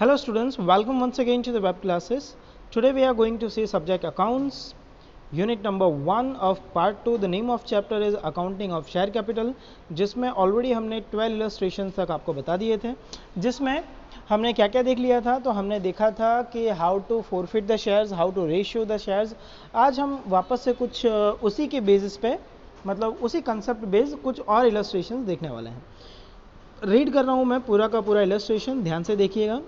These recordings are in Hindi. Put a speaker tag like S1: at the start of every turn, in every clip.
S1: Hello students, welcome once again to the web classes. Today we are going to see subject accounts, unit number 1 of part 2. The name of chapter is accounting of share capital, जिसमें ऑलरेडी हमने 12 illustrations तक आपको बता दिए थे, जिसमें हमने क्या क्या देख लिया था। तो हमने देखा था कि how to forfeit the shares, how to ratio the shares. आज हम वापस से कुछ उसी के बेसिस पे, मतलब उसी कंसेप्ट बेस्ड कुछ और इलस्ट्रेशन देखने वाले हैं। रीड कर रहा हूँ मैं पूरा का पूरा इलस्ट्रेशन, ध्यान से देखिएगा।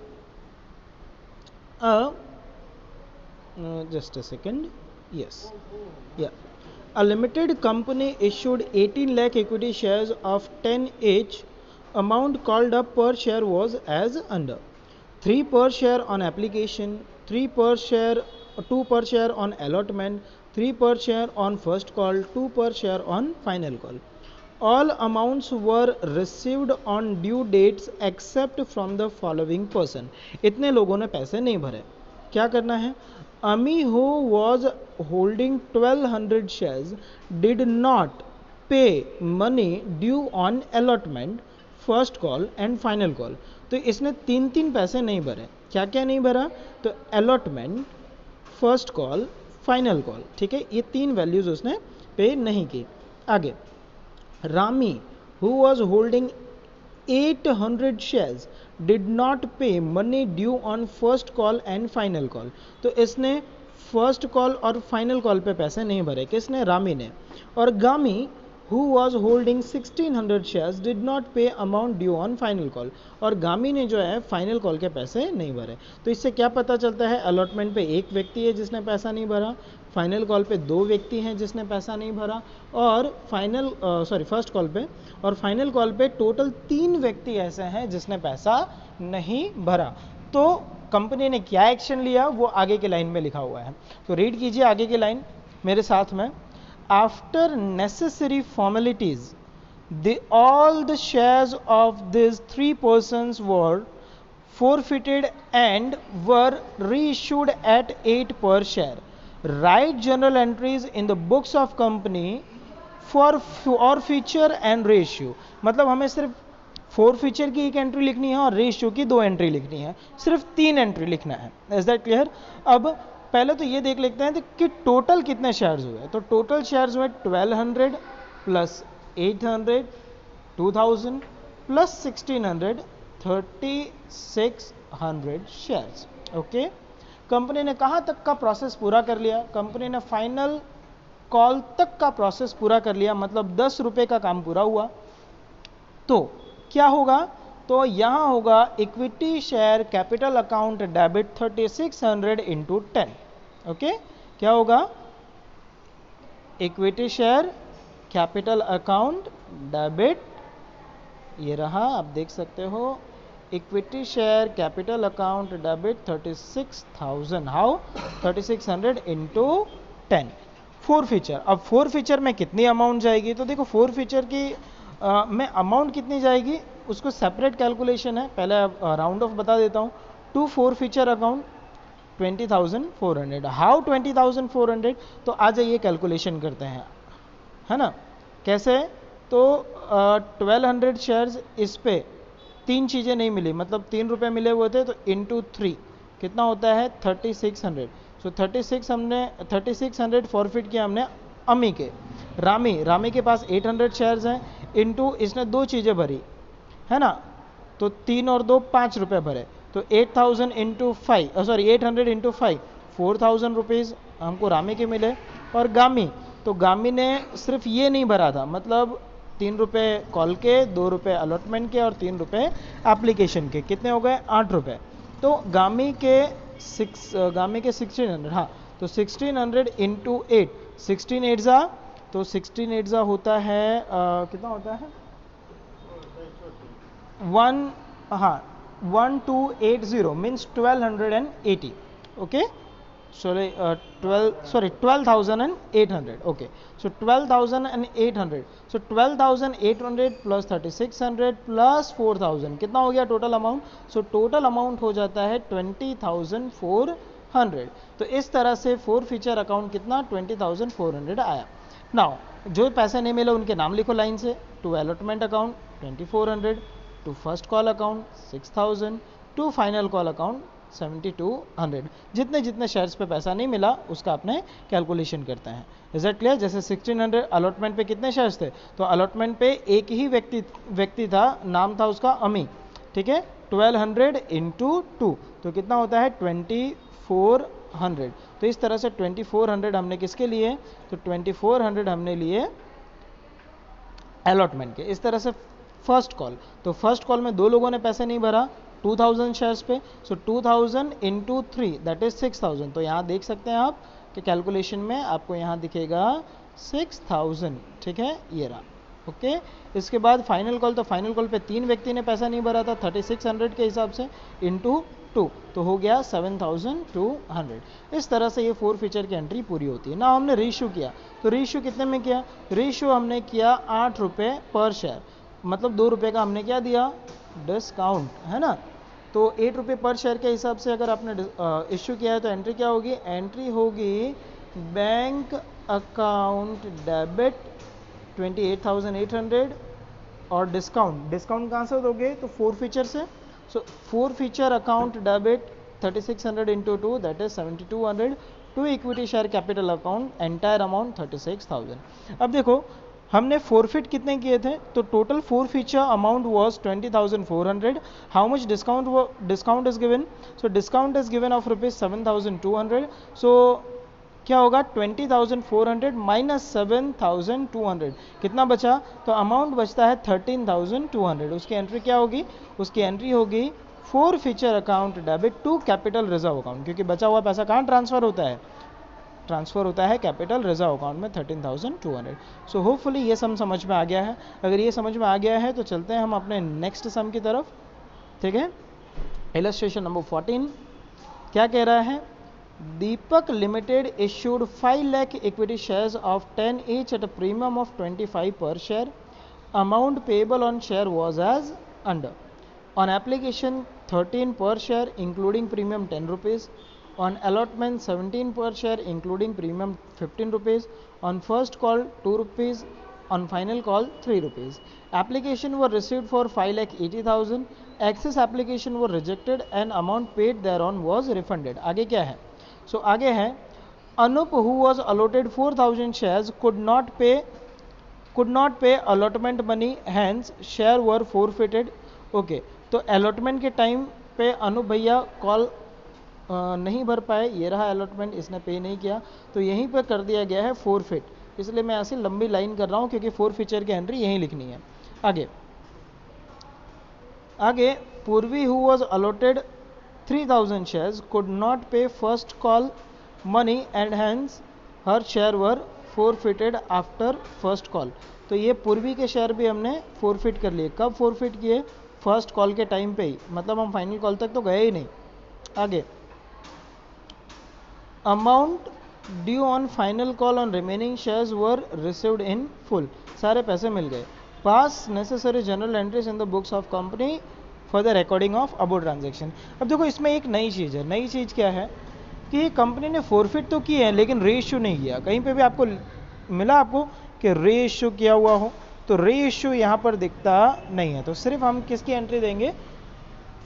S1: Just a second. Yes. Yeah. A limited company issued 18 lakh equity shares of 10 each. Amount called up per share was as under: 3 per share on application, 3 per share, 2 per share on allotment, 3 per share on first call, 2 per share on final call. All amounts were received on due dates except from the following person. इतने लोगों ने पैसे नहीं भरे। क्या करना है? Ami, who was holding 1200 shares, did not pay money due on allotment, first call and final call. तो इसने तीन तीन पैसे नहीं भरे। क्या क्या नहीं भरा? तो allotment, first call, final call. ठीक है, ये तीन वैल्यूज उसने पे नहीं की। आगे, Rami, who was holding 800 shares, did not pay money due on first call and final call. तो इसने फर्स्ट कॉल और फाइनल कॉल पे पैसे नहीं भरे। किसने? रामी ने। और गामी, who was holding 1600 shares, did not pay amount due on final call. और गामी ने जो है फाइनल कॉल के पैसे नहीं भरे। तो इससे क्या पता चलता है? अलॉटमेंट पे एक व्यक्ति है जिसने पैसा नहीं भरा, फाइनल कॉल पे दो व्यक्ति हैं जिसने पैसा नहीं भरा, और फर्स्ट कॉल पे और फाइनल कॉल पे टोटल 3 व्यक्ति ऐसे हैं जिसने पैसा नहीं भरा। तो कंपनी ने क्या एक्शन लिया वो आगे के लाइन में लिखा हुआ है। तो रीड कीजिए आगे की लाइन मेरे साथ में। After necessary formalities all the shares of these 3 persons were forfeited and were reissued at 8 per share. Write journal entries in the books of company for forfeiture and reissue. मतलब हमें सिर्फ forfeiture की एक एंट्री लिखनी है और reissue की 2 एंट्री लिखनी है, सिर्फ 3 एंट्री लिखना है। Is that clear? अब पहले तो ये देख लेते हैं कि टोटल कितने शेयर्स हुए। तो टोटल शेयर्स हुए 1200 plus 800, 2000 plus 1600, 3600 shares. Okay, company ने कहाँ तक का प्रोसेस पूरा कर लिया? कंपनी ने फाइनल कॉल तक का प्रोसेस पूरा कर लिया, मतलब 10 रुपए का काम पूरा हुआ। तो क्या होगा? तो यहां होगा equity share capital account debit 3600 into 10। Okay, क्या होगा? Equity share capital account debit, ये रहा, आप देख सकते हो, equity share capital account debit 36,000। How? 3600 into 10। Four feature, अब फोर फीचर में कितनी अमाउंट जाएगी? तो देखो फोर फीचर की में अमाउंट कितनी जाएगी उसको सेपरेट कैलकुलेशन है। पहले राउंड ऑफ बता देता हूँ। To forfeiture account 20,400। How 20,400? तो आ जाइए कैलकुलेशन करते हैं, है ना? कैसे? तो 1200 शेयर्स, इस पे 3 चीज़ें नहीं मिली, मतलब 3 रुपये मिले हुए थे, तो इंटू 3 कितना होता है? 3600। सो 3600 फॉरफिट किया हमने अमी के। रामी के पास 800 शेयर्स हैं, इंटू इसने 2 चीज़ें भरी, है ना? तो 3 और 2 5 रुपये भरे, तो 8,000 इंटू 5, 800 इंटू 5, 4,000 रुपीज़ हमको रामी के मिले। और गामी, तो गामी ने सिर्फ ये नहीं भरा था, मतलब 3 रुपये कॉल के, 2 रुपये अलॉटमेंट के और 3 रुपये एप्लीकेशन के, कितने हो गए? 8 रुपये। तो गामी के 1600, हाँ, तो 1600 इंटू 8, 16 8 जा, तो 16 8 जा होता है कितना होता है? 1280 मीन्स 1280। ओके, 12,800। ओके, सो 12,800। सो 12,800 प्लस 3600 प्लस 4,000 कितना हो गया total amount? So total amount हो जाता है 20,400। तो इस तरह से फोर फीचर अकाउंट कितना? 20,400 आया। नाउ जो पैसे नहीं मिले उनके नाम लिखो लाइन से। To allotment account 2,400, to first call account 6,000, to final call account 7200। जितने जितने शेयर्स पे पैसा नहीं मिला उसका अपने कैलकुलेशन करते हैं। Is it clear? जैसे 1600 अलॉटमेंट पे कितने शेयर्स थे, तो अलॉटमेंट पे एक ही व्यक्ति था, नाम था उसका अमी, ठीक है। 1200 इंटू 2 तो कितना होता है 2400। तो इस तरह से 2400 हमने किसके लिए, तो 2400 हमने लिए अलॉटमेंट के। इस तरह से फर्स्ट कॉल, तो फर्स्ट कॉल में दो लोगों ने पैसे नहीं भरा 2000 शेयर्स पे, सो 2000 इंटू 3 दैट इज 6000। तो यहाँ देख सकते हैं आप कि कैलकुलेशन में आपको यहाँ दिखेगा 6000, ठीक है, ये रहा। ओके इसके बाद फाइनल कॉल, तो फाइनल कॉल पे 3 व्यक्ति ने पैसा नहीं भरा था 3600 के हिसाब से इंटू 2 तो हो गया 7200। इस तरह से ये 4 फीचर की एंट्री पूरी होती है ना। हमने रीइश्यू किया, तो रीइश्यू कितने में किया, रीइश्यू हमने किया 8 रुपये पर शेयर, मतलब 2 रुपये का हमने क्या दिया, डिस्काउंट, है ना। तो 8 रुपये पर शेयर के हिसाब से अगर आपने इश्यू किया है तो एंट्री क्या होगी, एंट्री होगी बैंक अकाउंट डेबिट 28,800 और डिस्काउंट कहाँ से दोगे, तो 4 फीचर से। So 4 feature account debit 3600 into 2 that is 7200 to equity share capital account entire amount 36,000। अब देखो हमने फोरफिट कितने किए थे, तो total 4 feature amount was 20,400। How much discount is given, so discount is given of rupees 7,200। So क्या होगा 20,400 माइनस 7,200 कितना बचा, तो अमाउंट बचता है 13,200। उसकी एंट्री क्या होगी, उसकी एंट्री होगी 4 feature account debit to capital reserve account, क्योंकि बचा हुआ पैसा कहाँ ट्रांसफर होता है, ट्रांसफर होता है कैपिटल रिजर्व अकाउंट में 13,200। सो होपफुली ये सम समझ में आ गया है। अगर ये समझ में आ गया है तो चलते हैं हम अपने नेक्स्ट सम की तरफ, ठीक है। इलस्ट्रेशन नंबर 14 क्या कह रहा है, Deepak Limited issued 5 lakh equity shares of 10 each at a premium of 25 per share. Amount payable on share was as under. On application 13 per share including premium 10 rupees. On allotment 17 per share including premium 15 rupees. On first call 2 rupees. On final call 3 rupees. Application were received for 5,80,000. Excess application were rejected and amount paid thereon was refunded. आगे क्या है, सो आगे है Anup who was allotted 4,000 shares could not pay allotment money, hence share were forfeited. Okay तो allotment के टाइम पे अनूप भैया कॉल नहीं भर पाए, ये रहा allotment, इसने पे नहीं किया, तो यहीं पे कर दिया गया है forfeit। इसलिए मैं ऐसी लंबी लाइन कर रहा हूँ क्योंकि 4 फीचर की एंट्री यहीं लिखनी है। आगे पूर्वी who was allotted 3,000 shares could not pay first call money and hence her share were forfeited after first call। तो ये पूर्वी के शेयर भी हमने forfeit कर लिए। कब forfeit किए, फर्स्ट कॉल के टाइम पे ही, मतलब हम फाइनल कॉल तक तो गए ही नहीं। आगे amount due on final call on remaining shares were received in full, सारे पैसे मिल गए। पास necessary general entries in the books of company for the recording of above transaction. अब देखो इसमें एक नई चीज़ है, नई चीज़ क्या है कि कंपनी ने फोरफिट तो की है लेकिन रीइश्यू नहीं किया। कहीं पे भी आपको मिला आपको कि रीइश्यू किया हुआ हो, तो रीइश्यू यहाँ पर दिखता नहीं है। तो सिर्फ हम किसकी एंट्री देंगे,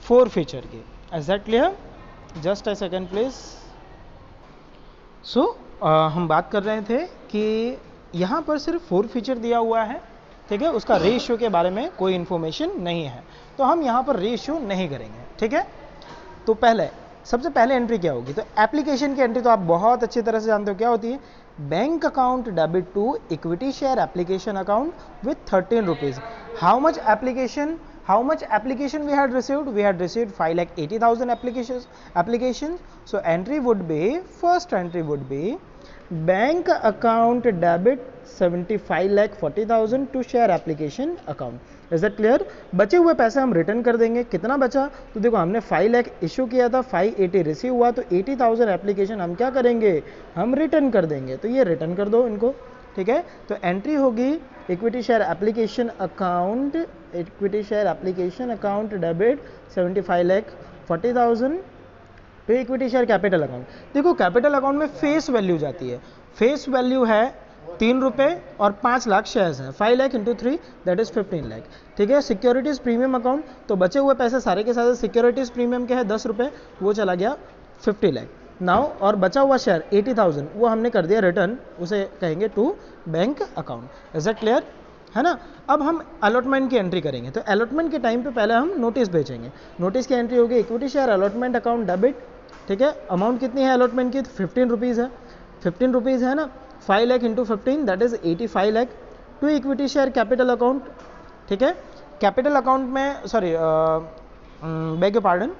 S1: 4 फीचर की। Is that clear, just a second please. So हम बात कर रहे थे कि यहाँ पर सिर्फ 4 फीचर दिया हुआ है, ठीक है, उसका रीइश्यू के बारे में कोई इन्फॉर्मेशन नहीं है, तो हम यहाँ पर रीइश्यू नहीं करेंगे, ठीक है। तो सबसे पहले एंट्री क्या होगी, तो एप्लीकेशन की एंट्री तो आप बहुत अच्छी तरह से जानते हो क्या होती है, bank account debit to equity share application account with 13 rupees. How much application we had received 5,80,000 applications. So entry would be, first entry would be bank account debit 75,40,000 to share application account. Is that clear? बचे हुए पैसे हम रिटर्न कर देंगे। कितना बचा, तो देखो हमने 5 लाख इशू किया था, 580 रिसीव हुआ, तो 80,000 एप्लीकेशन हम क्या करेंगे, हम रिटर्न कर देंगे। तो ये रिटर्न कर दो इनको, ठीक है। तो एंट्री होगी equity share application account debit 75,40,000 to equity share capital account. देखो कैपिटल अकाउंट में फेस वैल्यू जाती है, फेस वैल्यू है ₹3 और 5 लाख शेयर्स हैं, 5 lakh into 3 that is 15 lakh. ठीक है, सिक्योरिटीज प्रीमियम अकाउंट, तो बचे हुए पैसे सारे के सारे सिक्योरिटीज प्रीमियम के हैं ₹10, वो चला गया 50 लाख नाउ। और बचा हुआ शेयर 80,000 वो हमने कर दिया रिटर्न, उसे कहेंगे to bank account. Is it clear, है ना। अब हम अलॉटमेंट की एंट्री करेंगे, तो अलॉटमेंट के टाइम पे पहले हम नोटिस भेजेंगे। नोटिस की एंट्री होगी equity share allotment account debit. ठीक है, अमाउंट कितनी है अलॉटमेंट की, 15 रुपीज़ है, 15 रुपीज़ है ना, 5 lakh into 15 that is 85 lakh to equity share capital account. ठीक है, कैपिटल अकाउंट में sorry beg your pardon,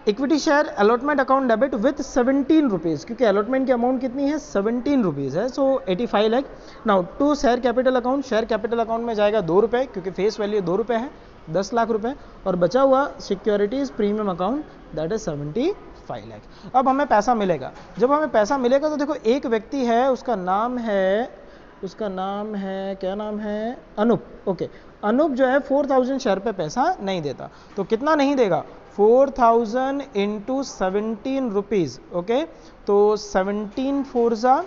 S1: equity share allotment account debit with 17 rupees, क्योंकि अलॉटमेंट की अमाउंट कितनी है 17 रुपीज़ है, so 85 lakh. Now to share capital account, share capital account में जाएगा ₹2, क्योंकि फेस वैल्यू ₹2 है, 10 लाख रुपए, और बचा हुआ securities premium account that is 75 lakh. अब हमें पैसा मिलेगा, जब हमें पैसा मिलेगा तो देखो एक व्यक्ति है, उसका नाम है क्या नाम है, अनूप। ओके, अनूप जो है 4000 शेयर पे पैसा नहीं देता, तो कितना नहीं देगा, 4000 इंटू 17 रुपीज़। ओके, तो 17 4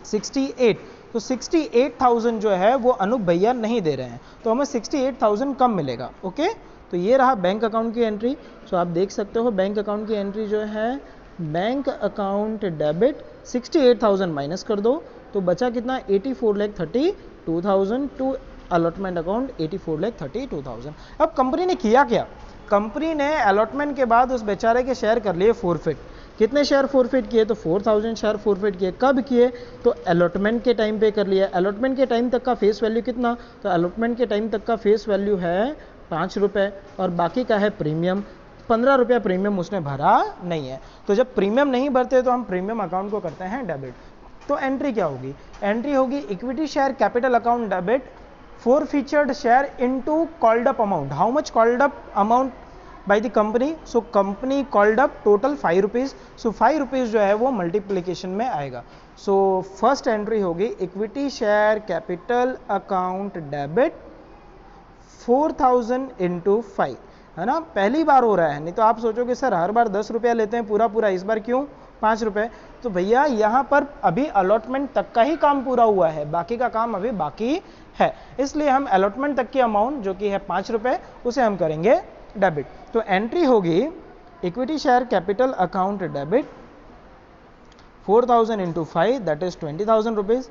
S1: 68, तो 68,000 जो है वो अनूप भैया नहीं दे रहे हैं, तो हमें 68,000 कम मिलेगा। ओके, तो ये रहा बैंक अकाउंट की एंट्री। सो आप देख सकते हो बैंक अकाउंट की एंट्री जो है, बैंक अकाउंट डेबिट 68,000 माइनस कर दो, तो बचा कितना 84,32,000 टू अलॉटमेंट अकाउंट 84,32,000। अब कंपनी ने किया क्या, कंपनी ने अलॉटमेंट के बाद उस बेचारे के शेयर कर लिए फोरफिट। कितने शेयर फोरफिट किए, तो 4000 शेयर फोरफिट किए। कब किए, तो अलॉटमेंट के टाइम पे कर लिया। अलॉटमेंट के टाइम तक का फेस वैल्यू कितना, तो अलॉटमेंट के टाइम तक का फेस वैल्यू है ₹5 और बाकी का है प्रीमियम। ₹15 प्रीमियम उसने भरा नहीं है, तो जब प्रीमियम नहीं भरते तो हम प्रीमियम अकाउंट को करते हैं डेबिट। तो एंट्री क्या होगी, एंट्री होगी equity share capital account debit forfeited share into called up amount. How much called up amount by the company? So company called up total ₹5, so ₹5 जो है वो मल्टीप्लीकेशन में आएगा। सो फर्स्ट एंट्री होगी equity share capital account debit 4000 into 5, है ना, पहली बार हो रहा है, नहीं तो आप सोचोगे सर हर बार ₹10 लेते हैं पूरा, इस बार क्यों ₹5? तो भैया यहाँ पर अभी अलॉटमेंट तक का ही काम पूरा हुआ है, बाकी का काम अभी बाकी है, इसलिए हम अलॉटमेंट तक की अमाउंट जो कि है ₹5 उसे हम करेंगे डेबिट। तो एंट्री होगी equity share capital account debit 4000 into 5 that is 20,000 rupees.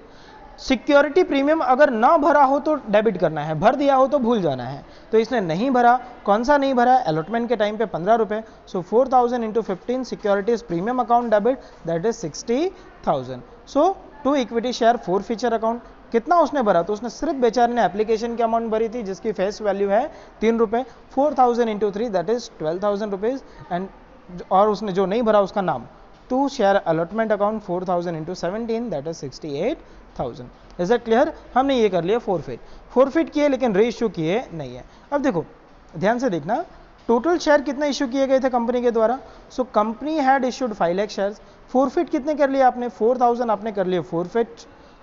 S1: Security premium अगर ना भरा हो तो डेबिट करना है, भर दिया हो तो भूल जाना है, तो इसने नहीं भरा। कौन सा नहीं भरा, अलॉटमेंट के टाइम पे ₹15, so 4000 into 15 securities premium account debit that is 60,000। So to equity share forfeiture account, कितना उसने भरा, तो उसने सिर्फ बेचारे ने एप्लीकेशन की अमाउंट भरी थी जिसकी फेस वैल्यू है ₹3, 4000 into 3 that is 12,000 rupees. And और उसने जो नहीं भरा उसका नाम, to share allotment account 4000 into 17 that is 68,000। Is that clear, हमने ये कर लिया फोरफिट किए लेकिन री इश्यू किए नहीं है। अब देखो ध्यान से देखना, टोटल शेयर कितने इश्यू किए गए थे कंपनी के द्वारा, so company had issued 5 lakh shares. Forfeit कितने कर लिए आपने, 4000 आपने कर लिए फोरफिट,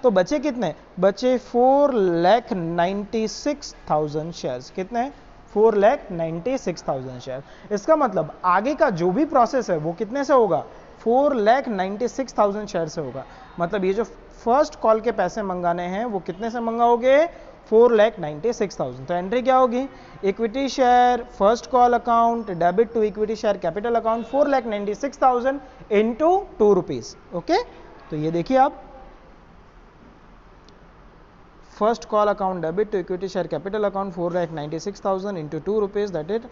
S1: तो बचे कितने, बचे 4,96,000 शेयर्स। कितने, 4,96,000 शेयर। इसका मतलब आगे का जो भी प्रोसेस है वो कितने से होगा, 4,96,000 शेयर से होगा। मतलब ये जो फर्स्ट कॉल के पैसे मंगाने हैं वो कितने से मंगाओगे, 4,96,000। तो एंट्री क्या होगी, equity share first call account debit to equity share capital account 4,96,000 into ₹2। Okay, तो ये देखिए आप, first call account debit to equity share capital account 4,96,000 into ₹2 that is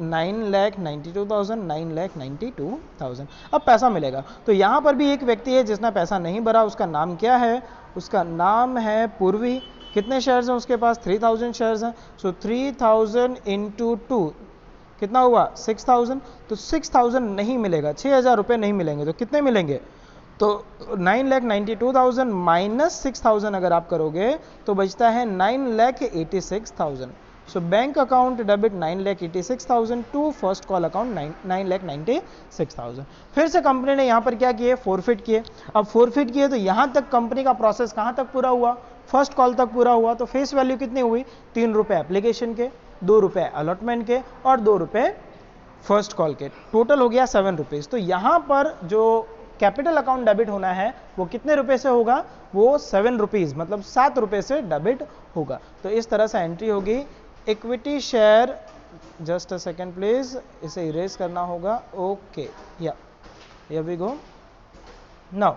S1: 9,92,000, 9,92,000। अब पैसा मिलेगा, तो यहाँ पर भी एक व्यक्ति है जिसने पैसा नहीं भरा, उसका नाम क्या है, उसका नाम है पूर्वी। कितने शेयर्स हैं उसके पास, 3000 शेयर्स हैं, सो 3000 इंटू 2 कितना हुआ, 6000। तो 6000 नहीं मिलेगा, 6,000 रुपये नहीं मिलेंगे, तो कितने मिलेंगे, तो 9,92,000 माइनस 6,000 अगर आप करोगे तो बचता है 9,86,000। So bank account debit 9,86,000 to first call account 9,96,000। फिर से कंपनी ने यहाँ पर क्या किए, फोरफिट किए। अब फोरफिट किए तो यहाँ तक कंपनी का प्रोसेस कहाँ तक पूरा हुआ, फर्स्ट कॉल तक पूरा हुआ। तो फेस वैल्यू कितनी हुई, ₹3 एप्लीकेशन के, ₹2 अलॉटमेंट के और ₹2 फर्स्ट कॉल के, टोटल हो गया ₹7। तो यहाँ पर जो कैपिटल अकाउंट डेबिट होना है वो कितने रुपए से होगा, वो 7 रुपीज़ मतलब 7 रुपए से डेबिट होगा। तो इस तरह से एंट्री होगी equity share, just a second please, इसे इरेज करना होगा। ओके, या हियर वी गो नाउ।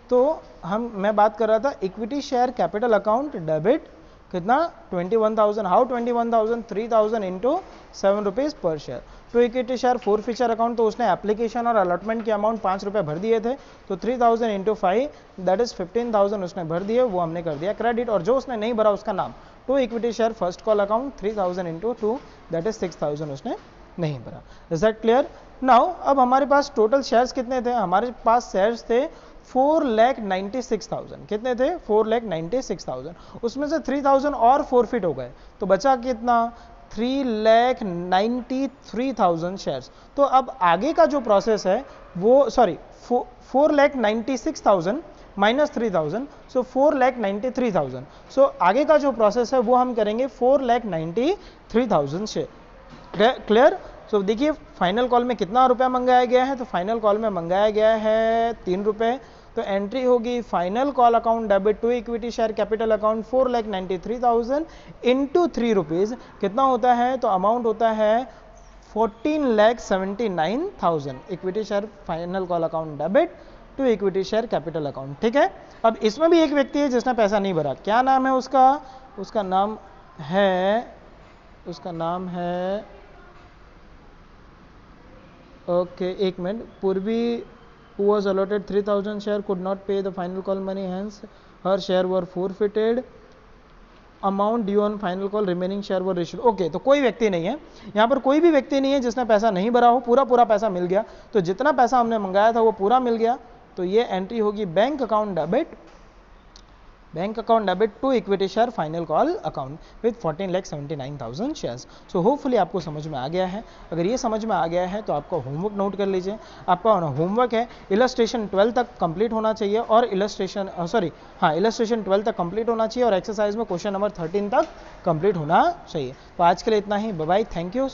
S1: तो मैं बात कर रहा था equity share capital account debit कितना 21,000। हाउ 21,000, 3,000 इंटू 7 रुपीज़ पर शेयर। तो equity share forfeiture account, तो उसने एप्लीकेशन और अलॉटमेंट के अमाउंट 5 रुपये भर दिए थे, तो 3,000 इंटू 5 दैट इज 15,000 उसने भर दिए, वो हमने कर दिया क्रेडिट। और जो उसने नहीं भरा उसका नाम, तो equity share first call account 3,000 into 2 that is 6,000 उसने नहीं भरा। Is that clear? नाउ अब हमारे पास टोटल शेयर्स कितने थे, हमारे पास शेयर्स थे 4,96,000। कितने थे? 4,96,000। उसमें से 3,000 और फोरफिट हो गए, तो बचा कितना 3,93,000 शेयर्स। तो अब आगे का जो प्रोसेस है वो 4,96,000 माइनस 3,000, सो 4,93,000। सो आगे का जो प्रोसेस है वो हम करेंगे 4,93,000 शेयर। क्लियर? सो देखिए फाइनल कॉल में कितना रुपया मंगाया गया है, तो फाइनल कॉल में मंगाया गया है 3 रुपये। तो एंट्री होगी final call account debit to equity share capital account 4,93,000 into 3 rupees कितना होता है, तो अमाउंट होता है 14,79,000 equity share final call account debit to equity share capital account. ठीक है, अब इसमें भी एक व्यक्ति है जिसने पैसा नहीं भरा, क्या नाम है उसका? उसका नाम है ओके, एक मिनट। पूर्वी who was allotted 3,000 share could not pay the final call money, hence her share were forfeited, amount due on final call remaining share were issued। Okay, तो कोई व्यक्ति नहीं है यहाँ पर, कोई भी व्यक्ति नहीं है जिसने पैसा नहीं भरा हो, पूरा पैसा मिल गया। तो जितना पैसा हमने मंगाया था वो पूरा मिल गया। तो ये एंट्री होगी bank account debit to equity share final call account with 14,79,000 shares. So hopefully आपको समझ में आ गया है। अगर ये समझ में आ गया है तो आपका होमवर्क नोट कर लीजिए। आपका होमवर्क है इलस्ट्रेशन 12 तक कंप्लीट होना चाहिए, और इलस्ट्रेशन 12 तक कंप्लीट होना चाहिए, और एक्सरसाइज में क्वेश्चन नंबर 13 तक कंप्लीट होना चाहिए। तो आज के लिए इतना ही, बाय बाय, थैंक यू।